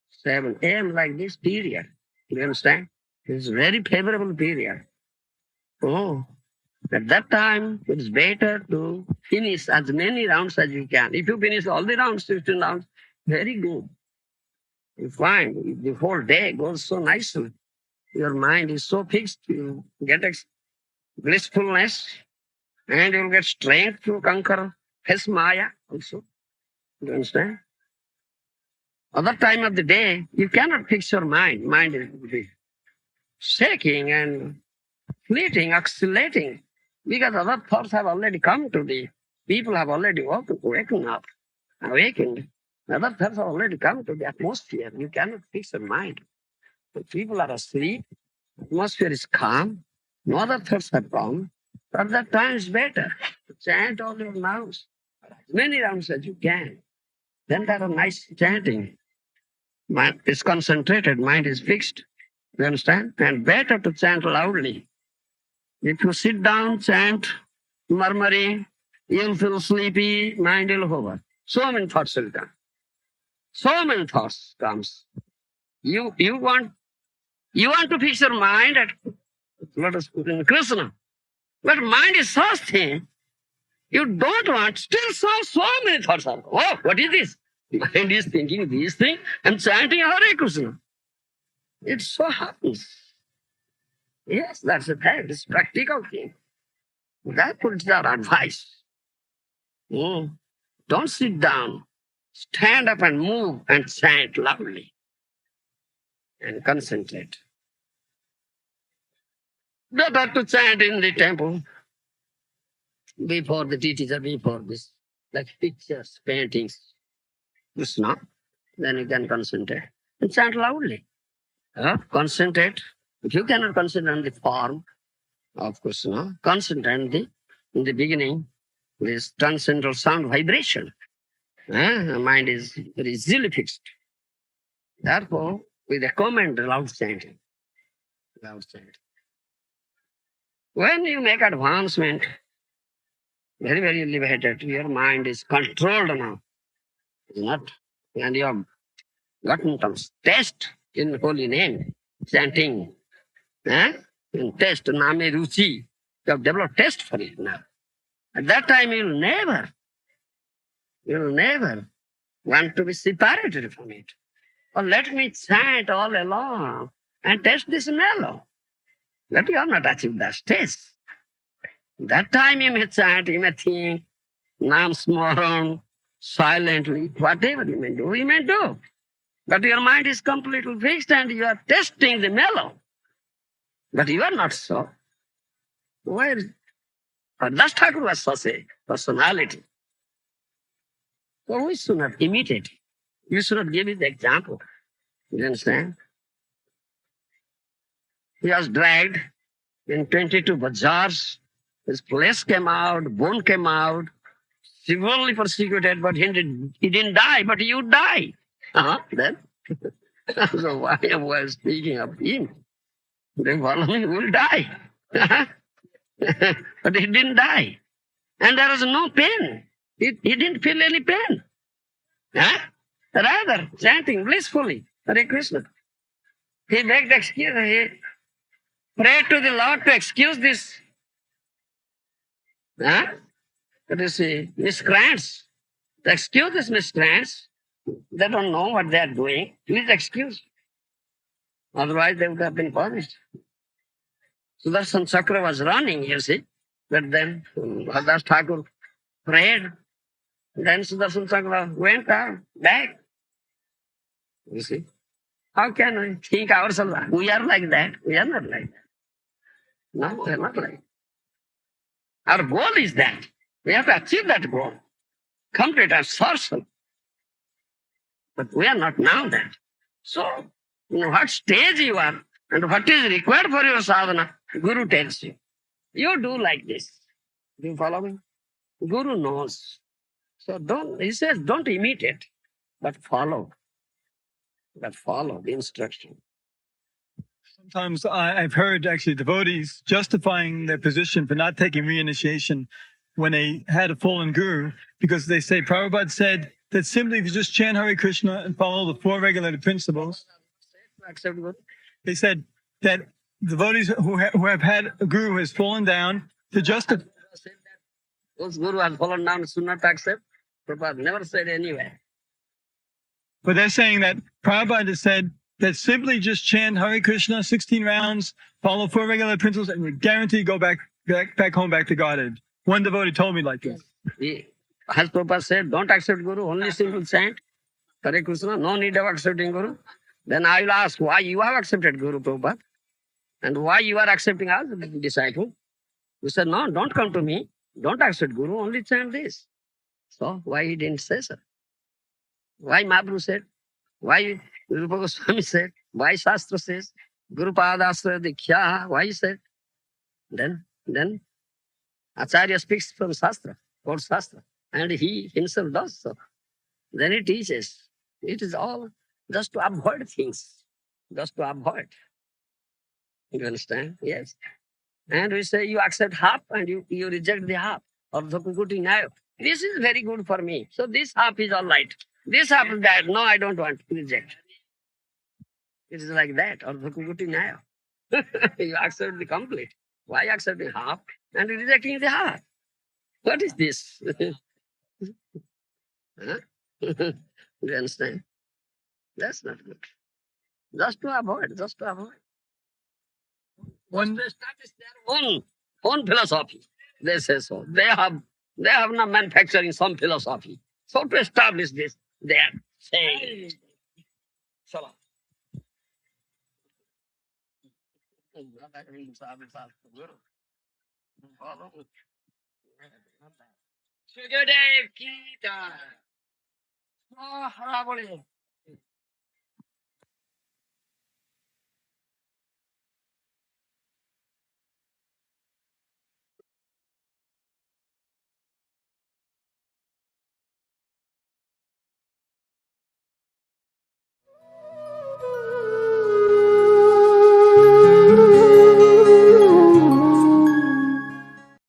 7 a.m. like this period. You understand? It's a very favorable period. Oh, at that time, it's better to finish as many rounds as you can. If you finish all the rounds, 15 rounds, very good. You find the whole day goes so nicely. Your mind is so fixed, you get blissfulness, and you'll get strength to conquer his Maya also. You understand? Other time of the day, you cannot fix your mind. Mind will be shaking and fleeting, oscillating, because other thoughts have already come to the people have already awakened. Other thoughts have already come to the atmosphere. You cannot fix your mind. The people are asleep, atmosphere is calm, no other thoughts have come. At that time it's better to chant all your rounds, as many rounds as you can. Then there are nice chanting. Mind is concentrated, mind is fixed. You understand? And better to chant loudly. If you sit down, chant, murmuring, you'll feel sleepy, mind will hover. So many thoughts will come. So many thoughts comes. You want to fix your mind at, let us put in Krishna. But mind is so thin, you don't want, still so many thoughts are. Oh, what is this? Mind is thinking these things and chanting Hare Krishna. It so happens. Yes, that's a fact. It's a practical thing. That is our advice. Don't sit down. Stand up and move and chant loudly and concentrate. Better to chant in the temple before the teacher, before this, like pictures, paintings, Krishna. Then you can concentrate and chant loudly. Concentrate. If you cannot concentrate on the form of Krishna, concentrate in the beginning, this transcendental sound vibration. The mind is very easily fixed. Therefore, we recommend loud chanting. Loud chanting. When you make advancement, very, very elevated, your mind is controlled now. It's not, and you have gotten some taste in holy name, chanting. In taste, name ruchi. You have developed taste for it now. At that time, you'll never want to be separated from it. Or let me chant all along and taste this mellow. But you have not achieved that stage. That time you may chant, you may think, Nam Smaran, silently, whatever you may do. But your mind is completely fixed and you are testing the mellow. But you are not so. Where is Das Thakur was such a personality. So we should not imitate it. We should not give it the example. You understand? He was dragged in 22 bazaars. His flesh came out, bone came out, severely persecuted, but he didn't die, but you die. Then, so why am I speaking of him? The following will die. But he didn't die. And there was no pain. He didn't feel any pain. Rather, chanting blissfully, Hare Krishna. He begged excuse. He prayed to the Lord to excuse this. That is miscreants. To excuse these miscreants. They don't know what they are doing. Please excuse. Otherwise, they would have been punished. Sudarshan Chakra was running, you see. But then Das Thakur prayed. Then Sudarshan Chakra went back. You see. How can we think ourselves? We are like that. We are not like that. No, we are not like that. Our goal is that. We have to achieve that goal. Complete absorption. But we are not now that. So, what stage you are and what is required for your sadhana, Guru tells you. You do like this. Do you follow me? Guru knows. So he says, don't imitate, but follow. But follow the instruction. Sometimes I've heard actually devotees justifying their position for not taking reinitiation when they had a fallen guru, because they say Prabhupada said that simply if you just chant Hare Krishna and follow the four regulated principles, Accept Guru. they said that devotees who have had a guru who has fallen down to justify. Those Guru has fallen down, should not accept. Prabhupada never said anywhere. But they're saying that Prabhupada has said that simply just chant Hare Krishna 16 rounds, follow four regular principles, and you're guaranteed to go back home, back to Godhead. One devotee told me like this. Has Prabhupada said, don't accept Guru, only simple chant Hare Krishna, no need of accepting Guru. Then I will ask why you have accepted Guru Prabhupada and why you are accepting us, disciple. You said, no, don't come to me. Don't accept Guru, only chant this. So why he didn't say so? Why Mahaprabhu said? Why Rupa Goswami said? Why Shastra says? Guru Padastra Dikhya, why he said? Then Acharya speaks from Shastra, quotes Shastra, and he himself does so. Then he teaches. It is all just to avoid things, just to avoid. You understand? Yes. And we say you accept half and you reject the half. Ardhakukuti Nayo. This is very good for me. So this half is all right. This half is bad. No, I don't want to reject. It is like that. Ardhakukuti Nayo. You accept the complete. Why accepting half and rejecting the half? What is this? Huh? You understand? That's not good. Just to avoid, just to avoid. One, Just to establish their own philosophy. They say so. They have now manufacturing some philosophy. So to establish this, they are saying. Salam. Sugadev Kita. Oh,